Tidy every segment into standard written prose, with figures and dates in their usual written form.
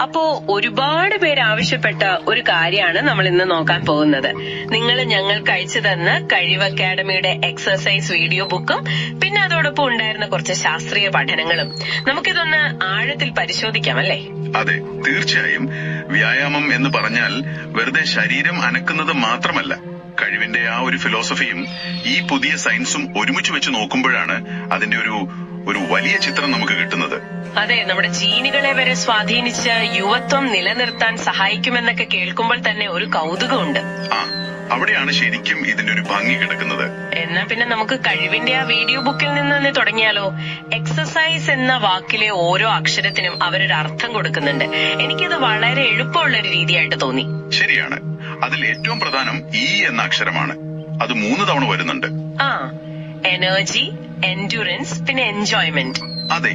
അപ്പോ ഒരുപാട് പേര് ആവശ്യപ്പെട്ട ഒരു കാര്യമാണ് നമ്മൾ ഇന്ന് നോക്കാൻ പോകുന്നത്. നിങ്ങൾ ഞങ്ങൾക്ക് അയച്ചു തന്ന കഴിവ് അക്കാഡമിയുടെ എക്സർസൈസ് വീഡിയോ ബുക്കും പിന്നെ അതോടൊപ്പം ഉണ്ടായിരുന്ന കുറച്ച് ശാസ്ത്രീയ പഠനങ്ങളും നമുക്കിതൊന്ന് ആഴത്തിൽ പരിശോധിക്കാം അല്ലേ? അതെ, തീർച്ചയായും. വ്യായാമം എന്ന് പറഞ്ഞാൽ വെറുതെ ശരീരം അനക്കുന്നത് മാത്രമല്ല. കഴിവിന്റെ ആ ഒരു ഫിലോസഫിയും ഈ പുതിയ സയൻസും ഒരുമിച്ച് വെച്ച് നോക്കുമ്പോഴാണ് അതിന്റെ ഒരു വലിയ ചിത്രം നമുക്ക് കിട്ടുന്നത്. അതെ, നമ്മുടെ ജീനുകളെ വരെ സ്വാധീനിച്ച് യുവത്വം നിലനിർത്താൻ സഹായിക്കുമെന്നൊക്കെ കേൾക്കുമ്പോൾ തന്നെ ഒരു കൗതുകമുണ്ട്. അവിടെയാണ് ശരിക്കും ഇതിന്റെ ഒരു ഭംഗി കിടക്കുന്നത്. എന്നാ പിന്നെ നമുക്ക് കഴിവിന്റെ ആ വീഡിയോ ബുക്കിൽ നിന്ന് തന്നെ തുടങ്ങിയാലോ? എക്സസൈസ് എന്ന വാക്കിലെ ഓരോ അക്ഷരത്തിനും അവരൊരു അർത്ഥം കൊടുക്കുന്നുണ്ട്. എനിക്കിത് വളരെ എളുപ്പമുള്ള ഒരു രീതിയായിട്ട് തോന്നി. ശരിയാണ്. അതിൽ ഏറ്റവും പ്രധാനം ഇ എന്ന അക്ഷരമാണ്. അത് 3 തവണ വരുന്നുണ്ട്. എനർജി, എൻഡ്യൂറൻസ്, പിന്നെ എൻജോയ്മെന്റ്. അതെ,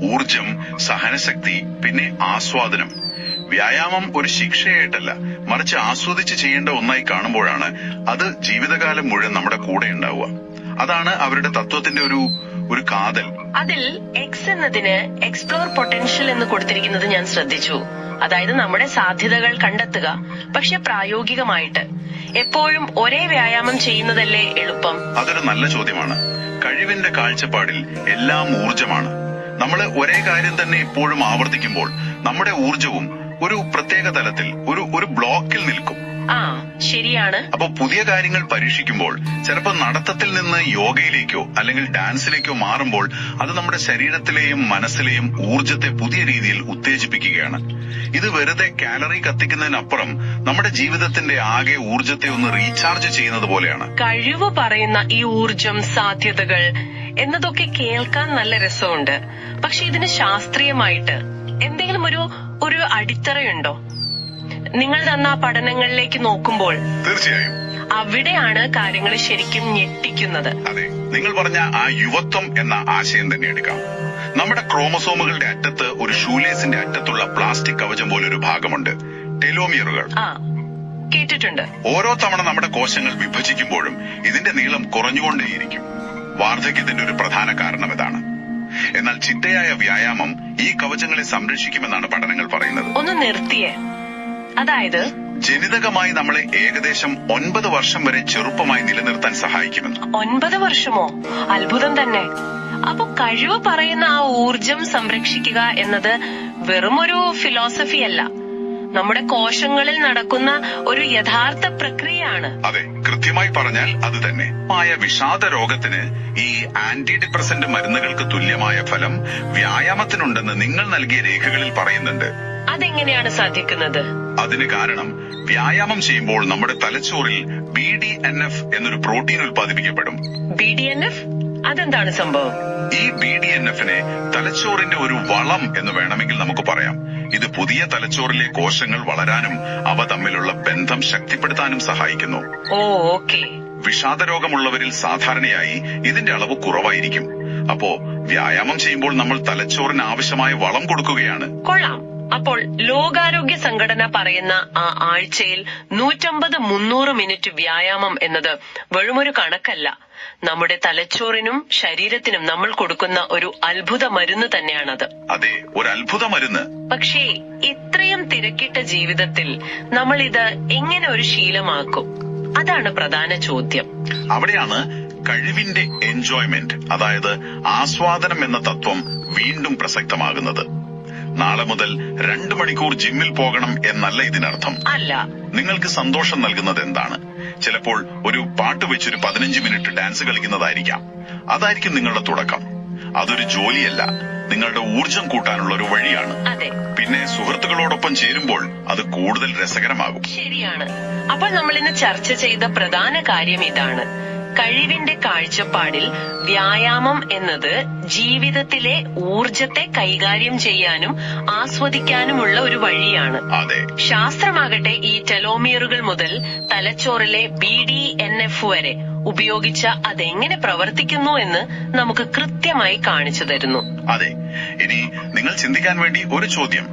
ഊർജം, സഹനശക്തി, പിന്നെ ആസ്വാദനം. വ്യായാമം ഒരു ശിക്ഷയായിട്ടല്ല, മറിച്ച് ആസ്വദിച്ച് ചെയ്യേണ്ട ഒന്നായി കാണുമ്പോഴാണ് അത് ജീവിതകാലം മുഴുവൻ നമ്മുടെ കൂടെ ഉണ്ടാവുക. അതാണ് അവരുടെ തത്വത്തിന്റെ ഒരു കാതൽ. അതിൽ എക്സ് എന്നതിന് എക്സ്പ്ലോർ പൊട്ടൻഷ്യൽ എന്ന് കൊടുത്തിരിക്കുന്നത് ഞാൻ ശ്രദ്ധിച്ചു. അതായത് നമ്മുടെ സാധ്യതകൾ കണ്ടെത്തുക, പക്ഷെ പ്രായോഗികമായിട്ട്. എപ്പോഴും ഒരേ വ്യായാമം ചെയ്യുന്നതല്ലേ എളുപ്പം? അതൊരു നല്ല ചോദ്യമാണ്. കഴിവിന്റെ കാഴ്ചപ്പാടിൽ എല്ലാം ഊർജമാണ്. നമ്മൾ ഒരേ കാര്യം തന്നെ എപ്പോഴും ആവർത്തിക്കുമ്പോൾ നമ്മുടെ ഊർജവും ഒരു പ്രത്യേക തലത്തിൽ ഒരു ബ്ലോക്കിൽ നിൽക്കും. ശരിയാണ്. അപ്പൊ പുതിയ കാര്യങ്ങൾ പരീക്ഷിക്കുമ്പോൾ ചിലപ്പോൾ നടത്തത്തിൽ നിന്ന് യോഗയിലേക്കോ അല്ലെങ്കിൽ ഡാൻസിലേക്കോ മാറുമ്പോൾ അത് നമ്മുടെ ശരീരത്തിലെയും മനസ്സിലെയും ഊർജത്തെ പുതിയ രീതിയിൽ ഉത്തേജിപ്പിക്കുകയാണ്. ഇത് വെറുതെ കാലറി കത്തിക്കുന്നതിനപ്പുറം നമ്മുടെ ജീവിതത്തിന്റെ ആകെ ഊർജത്തെ ഒന്ന് റീചാർജ് ചെയ്യുന്നത് പോലെയാണ്. കഴിവ് പറയുന്ന ഈ ഊർജം, സാധ്യതകൾ എന്നതൊക്കെ കേൾക്കാൻ നല്ല രസമുണ്ട്. പക്ഷെ ഇതിന് ശാസ്ത്രീയമായിട്ട് എന്തെങ്കിലും ഒരു അടിത്തറയുണ്ടോ? നിങ്ങൾ തന്ന പഠനങ്ങളിലേക്ക് നോക്കുമ്പോൾ തീർച്ചയായും അവിടെയാണ് കാര്യങ്ങൾ ശരിക്കും ഞെട്ടിക്കുന്നത്. അതെ, നിങ്ങൾ പറഞ്ഞ ആ യുവത്വം എന്ന ആശയം തന്നെ എടുക്കാം. നമ്മുടെ ക്രോമസോമുകളുടെ അറ്റത്ത് ഒരു ഷൂലേസിന്റെ അറ്റത്തുള്ള പ്ലാസ്റ്റിക് കവചം പോലൊരു ഭാഗമുണ്ട്, ടെലോമിയറുകൾ. കേട്ടിട്ടുണ്ട്. ഓരോ തവണ നമ്മുടെ കോശങ്ങൾ വിഭജിക്കുമ്പോഴും ഇതിന്റെ നീളം കുറഞ്ഞുകൊണ്ടേയിരിക്കും. വാർദ്ധക്യത്തിന്റെ ഒരു പ്രധാന കാരണം ഇതാണ്. എന്നാൽ ചിട്ടയായ വ്യായാമം ഈ കവചങ്ങളെ സംരക്ഷിക്കുമെന്നാണ് പഠനങ്ങൾ പറയുന്നത്. ഒന്ന് നിർത്തിയേ. അതായത് ജനിതകമായി നമ്മളെ ഏകദേശം 9 വർഷം വരെ ചെറുപ്പമായി നിലനിർത്താൻ സഹായിക്കുമെന്ന്. 9 വർഷമോ? അത്ഭുതം തന്നെ. അപ്പൊ കഴിവ് പറയുന്ന ആ ഊർജം സംരക്ഷിക്കുക എന്നത് വെറുമൊരു ഫിലോസഫി അല്ല, നമ്മുടെ കോശങ്ങളിൽ നടക്കുന്ന ഒരു യഥാർത്ഥ പ്രക്രിയയാണ്. അതെ, കൃത്യമായി പറഞ്ഞാൽ അത് തന്നെ. വിഷാദ രോഗത്തിന് ഈ ആന്റി ഡിപ്രസന്റ് മരുന്നുകൾക്ക് തുല്യമായ ഫലം വ്യായാമത്തിനുണ്ടെന്ന് നിങ്ങൾ നൽകിയ രേഖകളിൽ പറയുന്നുണ്ട്. അതെങ്ങനെയാണ് സാധിക്കുന്നത്? അതിന് കാരണം വ്യായാമം ചെയ്യുമ്പോൾ നമ്മുടെ തലച്ചോറിൽ BDNF എന്നൊരു പ്രോട്ടീൻ ഉൽപ്പാദിപ്പിക്കപ്പെടും. BDNF? അതെന്താണ് സംഭവം? ഈ BDNFനെ തലച്ചോറിന്റെ ഒരു വളം എന്ന് വേണമെങ്കിൽ നമുക്ക് പറയാം. ഇത് പുതിയ തലച്ചോറിലെ കോശങ്ങൾ വളരാനും അവ തമ്മിലുള്ള ബന്ധം ശക്തിപ്പെടുത്താനും സഹായിക്കുന്നു. ഓക്കേ. വിഷാദരോഗമുള്ളവരിൽ സാധാരണയായി ഇതിന്റെ അളവ് കുറവായിരിക്കും. അപ്പോ വ്യായാമം ചെയ്യുമ്പോൾ നമ്മൾ തലച്ചോറിന് ആവശ്യമായ വളം കൊടുക്കുകയാണ്. കൊള്ളാം. അപ്പോൾ ലോകാരോഗ്യ സംഘടന പറയുന്ന ആ ആഴ്ചയിൽ 150-300 മിനിറ്റ് വ്യായാമം എന്നത് വെറുമൊരു കണക്കല്ല, നമ്മുടെ തലച്ചോറിനും ശരീരത്തിനും നമ്മൾ കൊടുക്കുന്ന ഒരു അത്ഭുത മരുന്ന് തന്നെയാണത്. അതെ, ഒരു അത്ഭുത മരുന്ന്. പക്ഷേ ഇത്രയും തിരക്കിട്ട ജീവിതത്തിൽ നമ്മൾ ഇത് എങ്ങനെ ഒരു ശീലമാക്കും? അതാണ് പ്രധാന ചോദ്യം. അവിടെയാണ് കഴിവിന്റെ എൻജോയ്മെന്റ്, അതായത് ആസ്വാദനം എന്ന തത്വം വീണ്ടും പ്രസക്തമാകുന്നത്. നാളെ മുതൽ 2 മണിക്കൂർ ജിമ്മിൽ പോകണം എന്നല്ല ഇതിനർത്ഥം. അല്ല. നിങ്ങൾക്ക് സന്തോഷം നൽകുന്നത് എന്താണ്? ചിലപ്പോൾ ഒരു പാട്ട് വെച്ചൊരു 15 മിനിറ്റ് ഡാൻസ് കളിക്കുന്നതായിരിക്കാം. അതായിരിക്കും നിങ്ങളുടെ തുടക്കം. അതൊരു ജോലിയല്ല, നിങ്ങളുടെ ഊർജം കൂട്ടാനുള്ള ഒരു വഴിയാണ്. പിന്നെ സുഹൃത്തുക്കളോടൊപ്പം ചേരുമ്പോൾ അത് കൂടുതൽ രസകരമാകും. ശരിയാണ്. അപ്പോൾ നമ്മൾ ഇന്ന് ചർച്ച ചെയ്ത പ്രധാന കാര്യം ഇതാണ്: കഴിവിന്റെ കാഴ്ചപ്പാടിൽ വ്യായാമം എന്നത് ജീവിതത്തിലെ ഊർജത്തെ കൈകാര്യം ചെയ്യാനും ആസ്വദിക്കാനുമുള്ള ഒരു വഴിയാണ്. ശാസ്ത്രമാകട്ടെ ഈ ടെലോമിയറുകൾ മുതൽ തലച്ചോറിലെ BDNF വരെ ഉപയോഗിച്ച അതെങ്ങനെ പ്രവർത്തിക്കുന്നു എന്ന് നമുക്ക് കൃത്യമായി കാണിച്ചു തരുന്നു. അതെ, ഇനി നിങ്ങൾ ചിന്തിക്കാൻ വേണ്ടി ഒരു ചോദ്യം: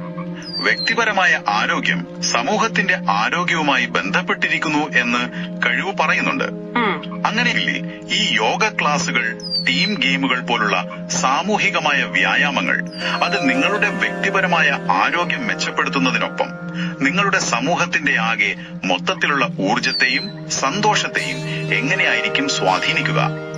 വ്യക്തിപരമായ ആരോഗ്യം സമൂഹത്തിന്റെ ആരോഗ്യവുമായി ബന്ധപ്പെട്ടിരിക്കുന്നു എന്ന് കഴിവ് പറയുന്നുണ്ട്. അങ്ങനെയില്ലേ ഈ യോഗ ക്ലാസുകൾ, ടീം ഗെയിമുകൾ പോലുള്ള സാമൂഹികമായ വ്യായാമങ്ങൾ അത് നിങ്ങളുടെ വ്യക്തിപരമായ ആരോഗ്യം മെച്ചപ്പെടുത്തുന്നതിനൊപ്പം നിങ്ങളുടെ സമൂഹത്തിന്റെ ആകെ മൊത്തത്തിലുള്ള ഊർജത്തെയും സന്തോഷത്തെയും എങ്ങനെയായിരിക്കും സ്വാധീനിക്കുക?